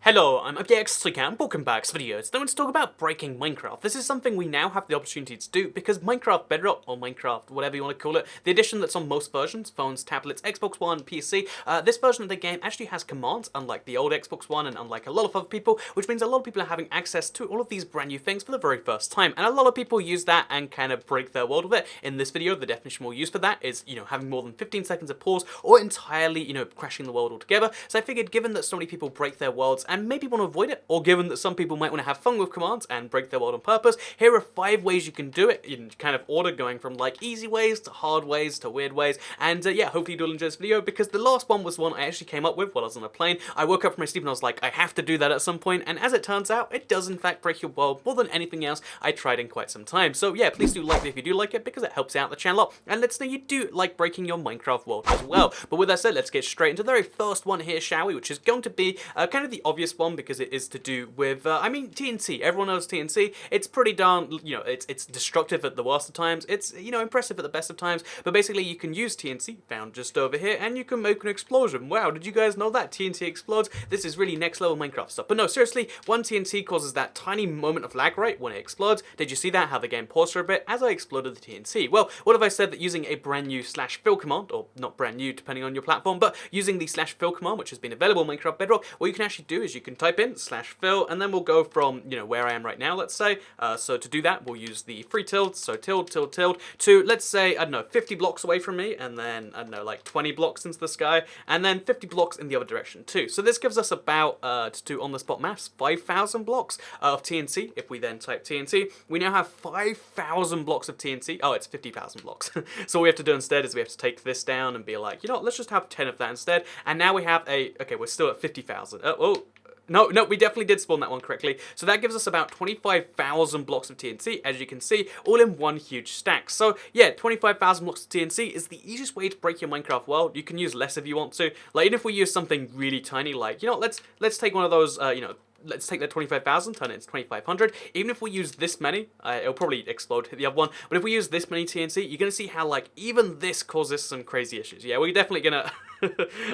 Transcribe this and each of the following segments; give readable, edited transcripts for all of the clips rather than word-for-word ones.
Hello, I'm Elgato, and welcome back to videos. Now let's talk about breaking Minecraft. This is something we now have the opportunity to do because Minecraft Bedrock, or Minecraft, whatever you want to call it, the edition that's on most versions, phones, tablets, Xbox One, PC, this version of the game actually has commands, unlike the old Xbox One and unlike a lot of other people, which means a lot of people are having access to all of these brand new things for the very first time. And a lot of people use that and kind of break their world with it. In this video, the definition we'll use for that is, having more than 15 seconds of pause or entirely, crashing the world altogether. So I figured, given that so many people break their worlds and maybe want to avoid it, or given that some people might want to have fun with commands and break their world on purpose, here are 5 ways you can do it in kind of order, going from like easy ways to hard ways to weird ways. And yeah, hopefully you'll enjoy this video because the last one was one I actually came up with while I was on a plane. I woke up from my sleep and I was like, I have to do that at some point, and as it turns out, it does in fact break your world more than anything else I tried in quite some time. So yeah, please do like it if you do like it because it helps out the channel a lot, and let's know you do like breaking your Minecraft world as well. But with that said, let's get straight into the very first one here, shall we? Which is going to be kind of the obvious one because it is to do with, TNT. Everyone knows TNT. It's pretty darn, it's destructive at the worst of times. It's, impressive at the best of times. But basically, you can use TNT, found just over here, and you can make an explosion. Wow, did you guys know that? TNT explodes. This is really next level Minecraft stuff. But no, seriously, one TNT causes that tiny moment of lag, right, when it explodes. Did you see that? How the game paused for a bit as I exploded the TNT. Well, what if I said that using a brand new /fill command, or not brand new depending on your platform, but using the /fill command, which has been available in Minecraft Bedrock, what you can actually do is you can type in /fill, and then we'll go from, where I am right now, let's say. So to do that, we'll use the free tilde, so tilde, to, let's say, I don't know, 50 blocks away from me, and then, I don't know, like 20 blocks into the sky, and then 50 blocks in the other direction too. So this gives us about, to do on-the-spot maths, 5,000 blocks of TNT. If we then type TNT, we now have 5,000 blocks of TNT. Oh, it's 50,000 blocks. So what we have to do instead is we have to take this down and be like, let's just have 10 of that instead. And now we have okay, we're still at 50,000. No, we definitely did spawn that one correctly. So that gives us about 25,000 blocks of TNT, as you can see, all in one huge stack. So yeah, 25,000 blocks of TNT is the easiest way to break your Minecraft world. You can use less if you want to. Like, even if we use something really tiny, like, let's take one of those, let's take that 25,000, turn it into 2,500. Even if we use this many, it'll probably explode, hit the other one. But if we use this many TNT, you're going to see how, like, even this causes some crazy issues. Yeah, we're definitely going to...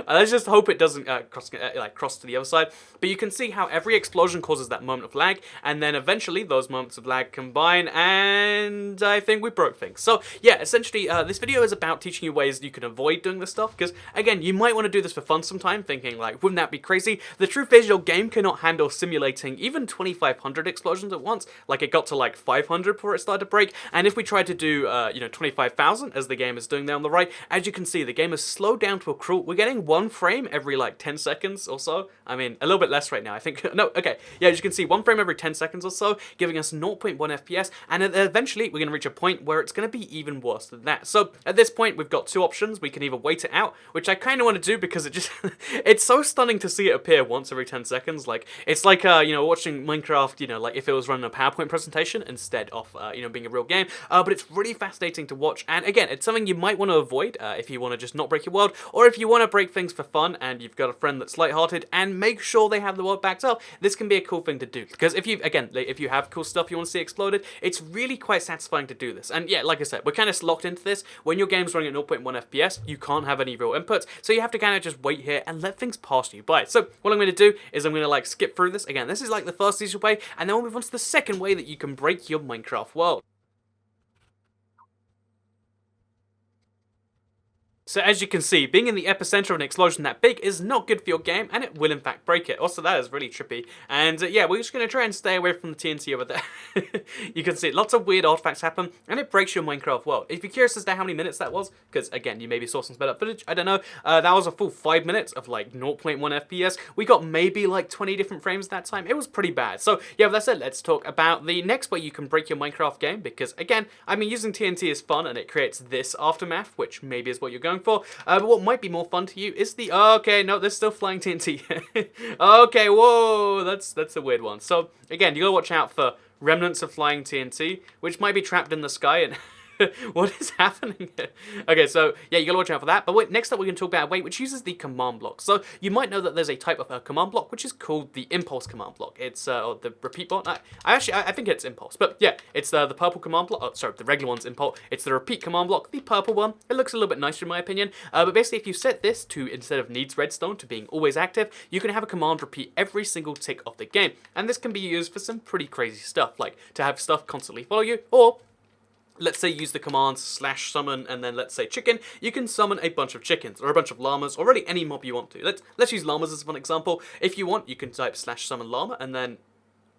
let's just hope it doesn't cross to the other side. But you can see how every explosion causes that moment of lag, and then eventually those moments of lag combine, and I think we broke things. So yeah, essentially this video is about teaching you ways you can avoid doing this stuff, because again, you might want to do this for fun sometime, thinking like, wouldn't that be crazy? The truth is, your game cannot handle simulating even 2,500 explosions at once. Like, it got to like 500 before it started to break, and if we tried to do 25,000 as the game is doing there on the right, as you can see, the game has slowed down to a cruel. We're getting 1 frame every like 10 seconds or so. I mean, a little bit less right now, I think. No, okay. Yeah, as you can see, 1 frame every 10 seconds or so, giving us 0.1 FPS, and eventually we're going to reach a point where it's going to be even worse than that. So at this point, we've got 2 options. We can either wait it out, which I kind of want to do because it just, it's so stunning to see it appear once every 10 seconds. Like, it's like, watching Minecraft, like if it was running a PowerPoint presentation instead of, being a real game. But it's really fascinating to watch. And again, it's something you might want to avoid if you want to just not break your world, or if you want to break things for fun and you've got a friend that's lighthearted and make sure they have the world backed up. This can be a cool thing to do because if you have cool stuff you want to see exploded, it's really quite satisfying to do this. And yeah, like I said, we're kind of locked into this. When your game's running at 0.1 FPS, you can't have any real inputs, so you have to kind of just wait here and let things pass you by. So what I'm going to do is I'm going to like skip through this. Again, this is like the first easy way, and then we'll move on to the second way that you can break your Minecraft world. So as you can see, being in the epicenter of an explosion that big is not good for your game, and it will in fact break it. Also, that is really trippy. And yeah, we're just going to try and stay away from the TNT over there. You can see lots of weird artifacts happen, and it breaks your Minecraft world. If you're curious as to how many minutes that was, because again, you maybe saw some sped up footage, I don't know, that was a full 5 minutes of like 0.1 FPS. We got maybe like 20 different frames that time. It was pretty bad. So yeah, with that said, let's talk about the next way you can break your Minecraft game, because again, I mean, using TNT is fun, and it creates this aftermath, which maybe is what you're going for. But what might be more fun to you is the... okay, no, there's still flying TNT. Okay, whoa, that's a weird one. So, again, you gotta watch out for remnants of flying TNT, which might be trapped in the sky, and What is happening here? Okay, so yeah, you gotta watch out for that. But wait, next up we're gonna talk about a way which uses the command block. So you might know that there's a type of a command block which is called the impulse command block. It's or the repeat block. I think it's impulse, but yeah, it's the purple command block. Oh, sorry, the regular one's impulse. It's the repeat command block, the purple one. It looks a little bit nicer in my opinion. But basically, if you set this to instead of needs redstone to being always active, you can have a command repeat every single tick of the game, and this can be used for some pretty crazy stuff, like to have stuff constantly follow you, or let's say use the command /summon and then let's say chicken, you can summon a bunch of chickens or a bunch of llamas or really any mob you want to. Let's use llamas as a fun example. If you want, you can type /summon llama and then,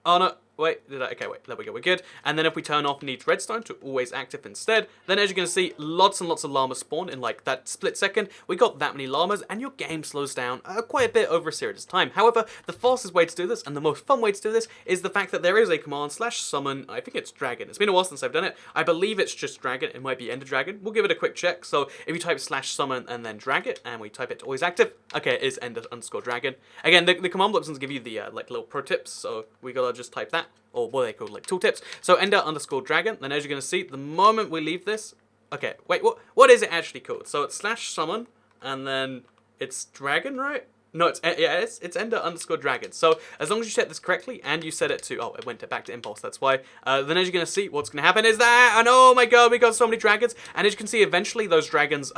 oh no, wait, okay, wait, there we go, we're good. And then if we turn off needs redstone to always active instead, then as you're going to see, lots and lots of llamas spawn in like that split second. We got that many llamas and your game slows down quite a bit over a serious time. However, the fastest way to do this and the most fun way to do this is the fact that there is a command /summon, I think it's dragon. It's been a while since I've done it. I believe it's just dragon, it might be ender dragon. We'll give it a quick check. So if you type /summon and then drag it and we type it to always active, okay, it is ender_dragon. Again, the command block doesn't give you the like little pro tips, so we gotta just type that. Or what are they called, like tooltips. So ender_dragon, then as you're going to see, the moment we leave this, okay, wait, what is it actually called? So it's /summon, and then it's dragon, right? No, it's ender_dragon. So as long as you set this correctly and you set it to, oh, it went back to impulse, that's why. Then as you're going to see, what's going to happen is that, and oh my god, we got so many dragons. And as you can see, eventually those dragons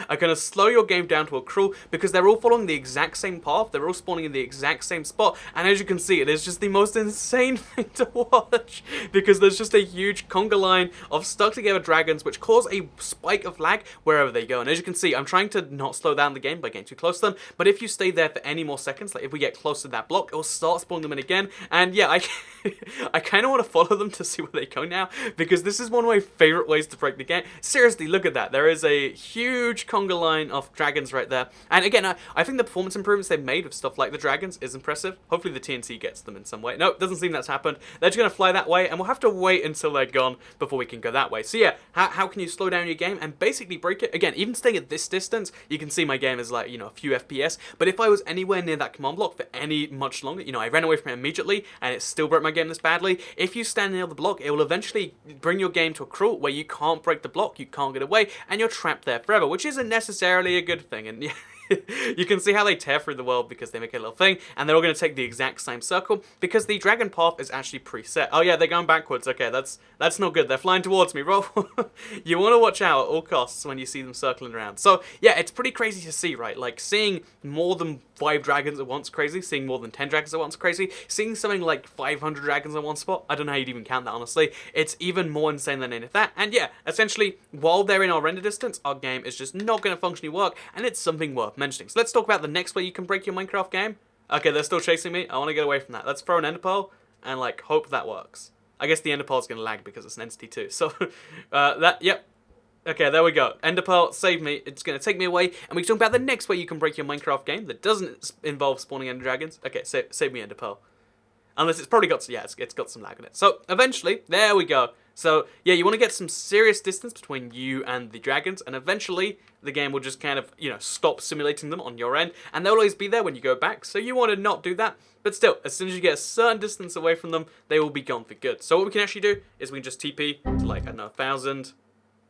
are going to slow your game down to a crawl because they're all following the exact same path. They're all spawning in the exact same spot. And as you can see, it is just the most insane thing to watch because there's just a huge conga line of stuck together dragons which cause a spike of lag wherever they go. And as you can see, I'm trying to not slow down the game by getting too close to them. But if you stay there for any more seconds, like if we get close to that block, it will start spawning them in again. And yeah, I kind of want to follow them to see where they go now, because this is one of my favorite ways to break the game. Seriously, look at that. There is a huge conga line of dragons right there. And again, I think the performance improvements they've made of stuff like the dragons is impressive. Hopefully the TNT gets them in some way. No, it doesn't seem that's happened. They're just going to fly that way, and we'll have to wait until they're gone before we can go that way. So yeah, how can you slow down your game and basically break it? Again, even staying at this distance, you can see my game is like, you know, a few FPS. But if I was anywhere near that command block for any much longer, you know, I ran away from it immediately and it still broke my game this badly. If you stand near the block, it will eventually bring your game to a crawl where you can't break the block, you can't get away, and you're trapped there forever, which isn't necessarily a good thing. And yeah, you can see how they tear through the world because they make a little thing, and they're all going to take the exact same circle because the dragon path is actually preset. Oh yeah, they're going backwards. Okay, that's not good. They're flying towards me, bro. You want to watch out at all costs when you see them circling around. So yeah, it's pretty crazy to see, right? Like seeing more than 5 dragons at once, crazy. Seeing more than 10 dragons at once, crazy. Seeing something like 500 dragons in one spot, I don't know how you'd even count that, honestly. It's even more insane than any of that. And yeah, essentially, while they're in our render distance, our game is just not going to functionally work, and it's something worth mentioning. So let's talk about the next way you can break your Minecraft game. Okay, they're still chasing me. I want to get away from that. Let's throw an ender pearl and like hope that works. I guess the ender pearl is going to lag because it's an entity too. So yep. Okay, there we go. Ender pearl, save me. It's going to take me away, and we can talk about the next way you can break your Minecraft game that doesn't involve spawning ender dragons. Okay, save me ender pearl. Unless it's probably got, yeah, it's got some lag in it. So eventually, there we go. So yeah, you want to get some serious distance between you and the dragons, and eventually the game will just kind of, you know, stop simulating them on your end, and they'll always be there when you go back. So you want to not do that, but still, as soon as you get a certain distance away from them, they will be gone for good. So what we can actually do is we can just TP to like, I don't know, 1,000.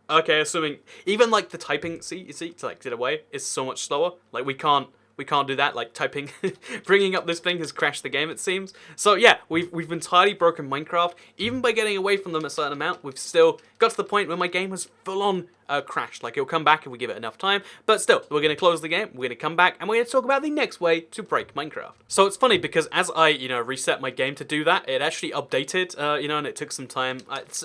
Okay, assuming even like the typing, you see, to like get away is so much slower. Like we can't do that. Like typing, bringing up this thing has crashed the game, it seems. So yeah, we've entirely broken Minecraft. Even by getting away from them a certain amount, we've still got to the point where my game has full on crashed. Like it'll come back if we give it enough time. But still, we're going to close the game. We're going to come back and we're going to talk about the next way to break Minecraft. So it's funny because as I, you know, reset my game to do that, it actually updated, you know, and it took some time.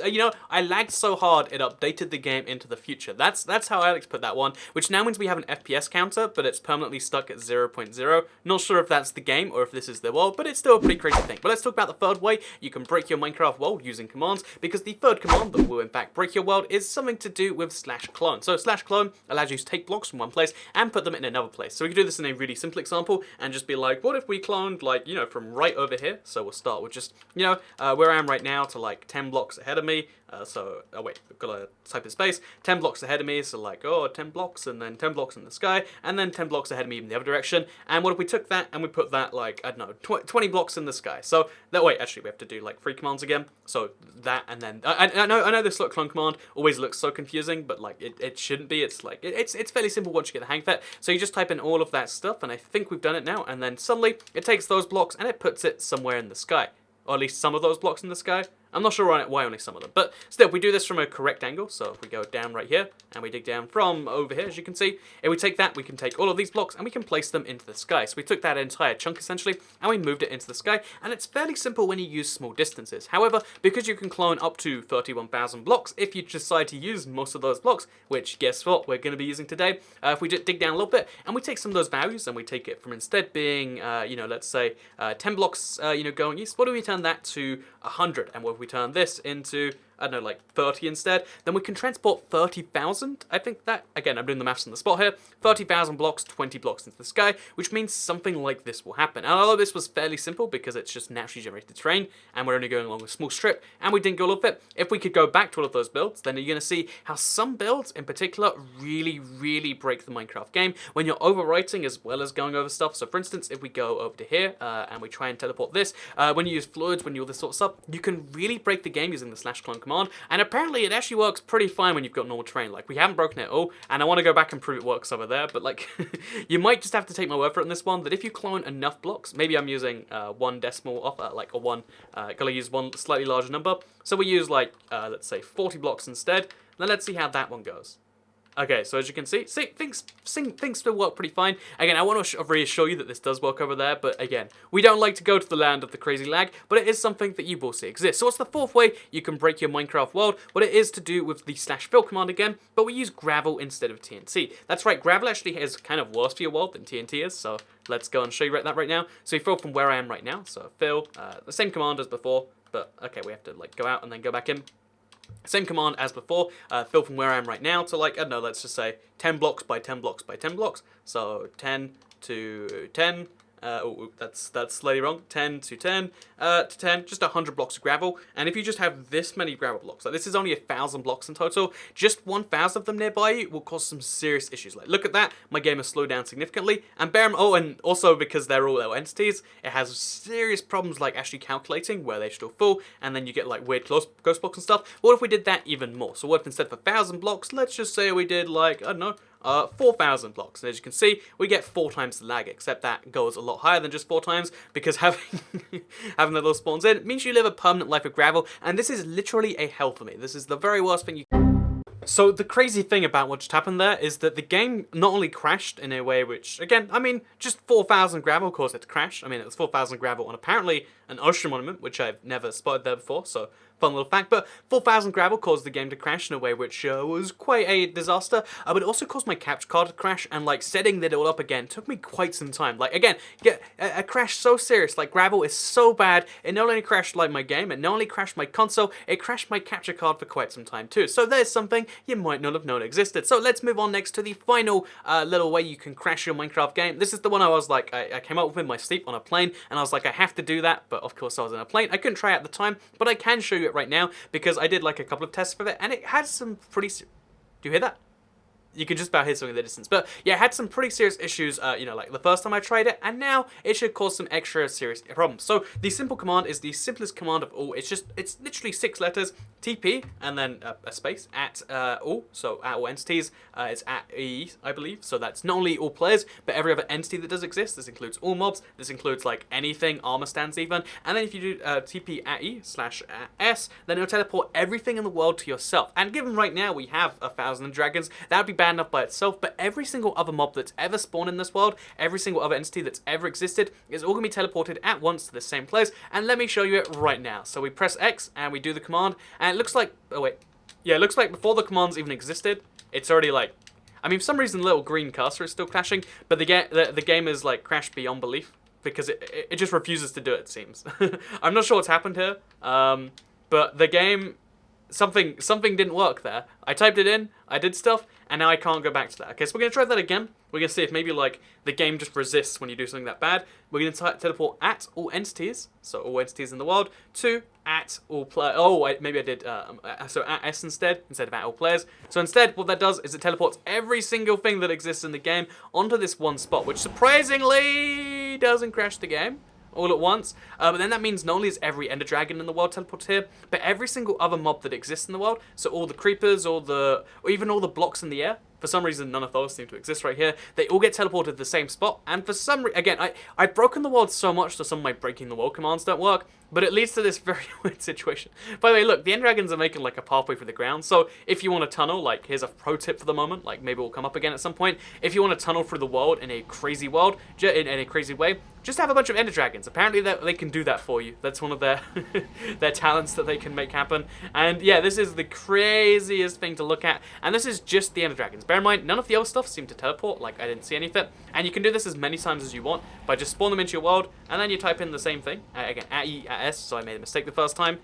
You know, I lagged so hard, it updated the game into the future. That's how I like to put that one, which now means we have an FPS counter, but it's permanently stuck at 0.0. Not sure if that's the game or if this is the world, but it's still a pretty crazy thing. But let's talk about the third way you can break your Minecraft world using commands, because the third command that will in fact break your world is something to do with slash clone. So slash clone allows you to take blocks from one place and put them in another place. So we can do this in a really simple example and just be like, what if we cloned, like, you know, from right over here? So we'll start with just, you know, where I am right now to like 10 blocks ahead of me. Oh wait, I've got to type in space. 10 blocks ahead of me, so like, 10 blocks, and then 10 blocks in the sky, and then 10 blocks ahead of me in the other direction. And what if we took that and we put that, like, I don't know, 20 blocks in the sky? So that way, actually, we have to do like 3 commands again. So that, and then I know this clone command always looks so confusing, but like it shouldn't be. It's like it's fairly simple once you get the hang of it. So you just type in all of that stuff, and I think we've done it now. And then suddenly it takes those blocks and it puts it somewhere in the sky, or at least some of those blocks in the sky. I'm not sure why only some of them, but still, we do this from a correct angle. So if we go down right here, and we dig down from over here, as you can see, if we take that, we can take all of these blocks, and we can place them into the sky. So we took that entire chunk, essentially, and we moved it into the sky, and it's fairly simple when you use small distances. However, because you can clone up to 31,000 blocks, if you decide to use most of those blocks, which, guess what, we're going to be using today, if we just dig down a little bit, and we take some of those values, and we take it from instead being, you know, let's say, 10 blocks, you know, going east, what do we turn that to 100? And what if we turn this into, I don't know, like 30 instead, then we can transport 30,000. I think that, again, I'm doing the maths on the spot here, 30,000 blocks, 20 blocks into the sky, which means something like this will happen. And although this was fairly simple because it's just naturally generated terrain, and we're only going along a small strip, and we didn't go all of it, if we could go back to all of those builds, then you're going to see how some builds in particular really, really break the Minecraft game when you're overwriting as well as going over stuff. So for instance, if we go over to here, and we try and teleport this, when you use fluids, when you do this sort of stuff, you can really break the game using the slash clone command. And apparently it actually works pretty fine when you've got normal terrain. Like, we haven't broken it at all, and I want to go back and prove it works over there, but like, you might just have to take my word for it on this one, that if you clone enough blocks, maybe I'm using 1 decimal off, like a 1, gotta use one slightly larger number, so we use like, let's say 40 blocks instead. Then let's see how that one goes. Okay, so as you can see, things still work pretty fine. Again, I want to reassure you that this does work over there, but again, we don't like to go to the land of the crazy lag, but it is something that you will see exist. So what's the fourth way you can break your Minecraft world? Well, it is to do with the /fill command again, but we use gravel instead of TNT. That's right, gravel actually is kind of worse for your world than TNT is, so let's go and show you that right now. So we fill from where I am right now, so fill, the same command as before, but okay, we have to like go out and then go back in. Same command as before, fill from where I am right now to like, I don't know, let's just say 10 blocks by 10 blocks by 10 blocks. So 10 to 10, that's slightly wrong, 10 to 10, to 10, just 100 blocks of gravel. And if you just have this many gravel blocks, like this is only 1,000 blocks in total, just 1,000 of them nearby you will cause some serious issues. Like, look at that, my game has slowed down significantly, and and also because they're all little entities, it has serious problems like actually calculating where they should all fall, and then you get like weird ghost blocks and stuff. What if we did that even more? So what if instead of 1,000 blocks, let's just say we did like, I don't know, 4,000 blocks, and as you can see, we get 4 times the lag, except that goes a lot higher than just 4 times, because having having the little spawns in means you live a permanent life of gravel, and this is literally a hell for me. This is the very worst thing you can. So the crazy thing about what just happened there is that the game not only crashed in a way which, again, I mean, just 4,000 gravel caused it to crash. I mean, it was 4,000 gravel on apparently an ocean monument, which I've never spotted there before, so fun little fact, but 4,000 gravel caused the game to crash in a way which was quite a disaster, but it also caused my capture card to crash, and like setting that all up again took me quite some time. Like, again, get a crash so serious, like gravel is so bad, it not only crashed like my game, it not only crashed my console, it crashed my capture card for quite some time too. So there's something you might not have known existed. So let's move on next to the final little way you can crash your Minecraft game. This is the one I was like, I came up with in my sleep on a plane, and I was like, I have to do that, but of course I was in a plane. I couldn't try it at the time, but I can show you it right now, because I did like a couple of tests with it, and it had some pretty... Do you hear that? You can just about hear something in the distance. But yeah, it had some pretty serious issues, you know, like the first time I tried it, and now it should cause some extra serious problems. So the simple command is the simplest command of all. It's literally 6 letters, TP, and then a space, at all. So at all entities, it's at E, I believe. So that's not only all players, but every other entity that does exist. This includes all mobs. This includes like anything, armor stands even. And then if you do TP at E/S, then it'll teleport everything in the world to yourself. And given right now we have 1,000 dragons, that would be bad enough by itself, but every single other mob that's ever spawned in this world, every single other entity that's ever existed, is all going to be teleported at once to the same place, and let me show you it right now. So we press X, and we do the command, and it looks like, oh wait, yeah, it looks like before the commands even existed, it's already like, I mean, for some reason the little green cursor is still crashing, but the game is like crashed beyond belief, because it just refuses to do it seems. I'm not sure what's happened here, but the game something didn't work there. I typed it in, I did stuff, and now I can't go back to that. Okay, so we're gonna try that again. We're gonna see if maybe like the game just resists when you do something that bad. We're gonna teleport at all entities, so all entities in the world, to at all players. Oh, maybe I did. So at S instead of at all players. So instead, what that does is it teleports every single thing that exists in the game onto this one spot, which surprisingly doesn't crash the game all at once. But then that means not only is every ender dragon in the world teleported here, but every single other mob that exists in the world. So all the creepers, or even all the blocks in the air. For some reason, none of those seem to exist right here. They all get teleported to the same spot. And for some reason, again, I've broken the world so much that some of my breaking the world commands don't work. But it leads to this very weird situation. By the way, look, the end dragons are making like a pathway through the ground. So if you want to tunnel, like here's a pro tip for the moment. Like maybe it will come up again at some point. If you want to tunnel through the world in a crazy world, in a crazy way, just have a bunch of ender dragons. Apparently they can do that for you. That's one of their their talents that they can make happen. And yeah, this is the craziest thing to look at. And this is just the ender dragons. Bear in mind, none of the other stuff seemed to teleport. Like I didn't see any of it. And you can do this as many times as you want by just spawn them into your world, and then you type in the same thing again at E at S. So I made a mistake the first time,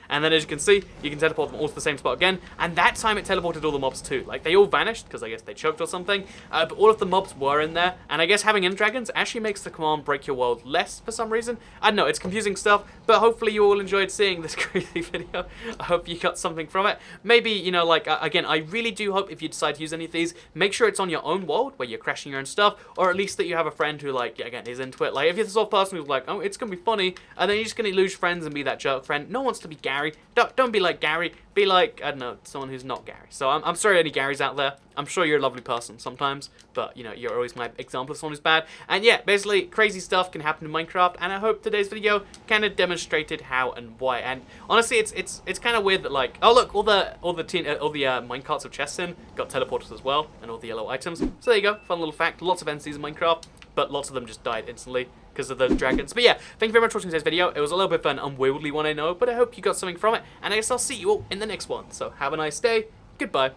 and then as you can see, you can teleport them all to the same spot again. And that time it teleported all the mobs too. Like they all vanished because I guess they choked or something. But all of the mobs were in there, and I guess having ender dragons actually makes the command break your world less for some reason. I don't know, it's confusing stuff, but hopefully you all enjoyed seeing this crazy video. I hope you got something from it. Maybe, you know, like again, I really do hope if you decide to use any of these, make sure it's on your own world where you're crashing your own stuff, or at least that you have a friend who like, again, is into it. Like if you're the sort of person who's like, oh, it's gonna be funny, and then you're just gonna lose friends and be that jerk friend. No one wants to be Gary. Don't be like Gary. Be like, I don't know, someone who's not Gary. So I'm sorry any Garys out there. I'm sure you're a lovely person sometimes, but you know, you're always my example of someone who's bad. And yeah, basically crazy stuff can happen in Minecraft, and I hope today's video kind of demonstrated how and why. And honestly, it's kind of weird that like, oh look, all the minecarts of chests in got teleported as well, and all the yellow items. So there you go, fun little fact. Lots of NCs in Minecraft, but lots of them just died instantly because of the dragons. But yeah, thank you very much for watching today's video. It was a little bit of an unwieldy one, I know, but I hope you got something from it, and I guess I'll see you all in the next one. So have a nice day. Goodbye.